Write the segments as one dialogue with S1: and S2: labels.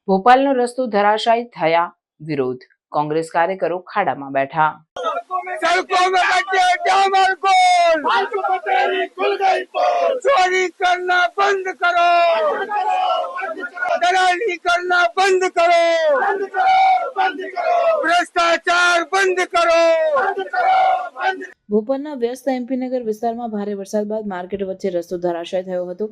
S1: ભોપાલનો રસ્તો ધરાશાયી થયા, વિરોધ, કોંગ્રેસ કાર્યકરો ખાડામાં બેઠા।
S2: सड़कों में बैठे डामर चोरी करना बंद करो, दलाली करना बंद करो, भ्रष्टाचार बंद करो।
S1: ભોપાલના વ્યસ્ત એમપીનગર વિસ્તારમાં ભારે વરસાદ બાદ માર્કેટ વચ્ચે રસ્તો ધરાશાયી થયો હતો।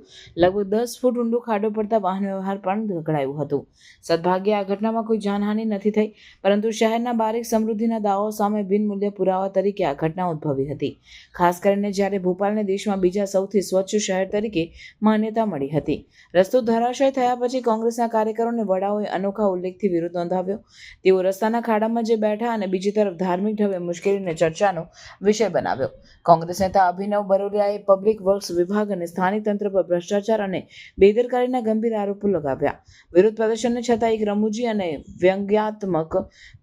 S1: લગભગ 10 ફૂટ ઊંડો ખાડો પડતા વાહન વ્યવહાર પણ ગગડાયું હતું। સદભાગ્યે આ ઘટનામાં કોઈ જાનહાનિ નથી થઈ, પરંતુ શહેરના બારીક સમૃદ્ધિના દાવાઓ સામે બિનમૂલ્ય પુરાવા તરીકે આ ઘટના ઉદ્ભવી હતી। ખાસ કરીને જ્યારે ભોપાલને દેશમાં બીજા સૌથી સ્વચ્છ શહેર તરીકે માન્યતા મળી હતી। રસ્તો ધરાશાયી થયા પછી કોંગ્રેસના કાર્યકરોને વડાઓએ અનોખા ઉલ્લેખથી વિરોધ નોંધાવ્યો। તેઓ રસ્તાના ખાડામાં જે બેઠા અને બીજી તરફ ધાર્મિક ઢબે મુશ્કેલીને ચર્ચાનો વિષય બનાવ્યો। કોંગ્રેસ નેતા અભિનવ બરોડિયાએ પબ્લિક વર્ક્સ વિભાગ અને સ્થાનિક તંત્ર પર ભ્રષ્ટાચાર અને બેદરકારીના ગંભીર આરોપો લગાવ્યા। વિરોધ પ્રદર્શનને છતાં એક રમૂજી અને વ્યંગ્યાત્મક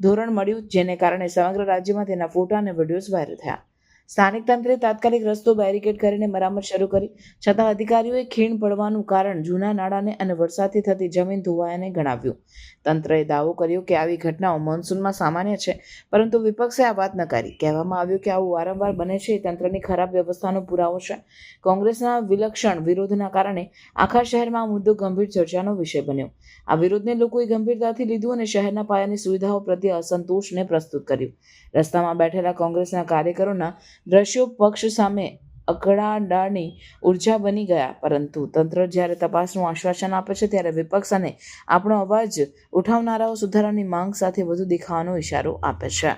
S1: ધોરણ મળ્યું, જેને કારણે સમગ્ર રાજ્યમાં તેના ફોટા અને વિડીયોઝ વાયરલ થયા। સ્થાનિક તંત્રે તાત્કાલિક રસ્તો બેરિકેડ કરીને મરામત શરૂ કરી, છતાં અધિકારીઓએ ખીણ પડવાનું કારણ જૂના નાળાને અને વરસાદથી થતી જમીન ધોવાયાને ગણાવ્યું। તંત્રએ દાવો કર્યો કે આવી ઘટનાઓ મોન્સૂનમાં સામાન્ય છે, પરંતુ વિપક્ષે આ વાત નકારી। કહેવામાં આવ્યું કે આવું વારંવાર બને છે એ તંત્રની ખરાબ વ્યવસ્થાનો પુરાવો છે। કોંગ્રેસના વિલક્ષણ વિરોધના કારણે આખા શહેરમાં આ મુદ્દો ગંભીર ચર્ચાનો વિષય બન્યો। આ વિરોધને લોકોએ ગંભીરતાથી લીધું અને શહેરના પાયાની સુવિધાઓ પ્રત્યે અસંતોષને પ્રસ્તુત કર્યું। રસ્તામાં બેઠેલા કોંગ્રેસના કાર્યકરોના દ્રશ્યો પક્ષ સામે અકળાડાની ઉર્જા બની ગયા, પરંતુ તંત્ર જ્યારે તપાસનું આશ્વાસન આપે છે ત્યારે વિપક્ષ અને આપણો અવાજ ઉઠાવનારાઓ સુધારાની માંગ સાથે વધુ દેખાવાનો ઇશારો આપે છે।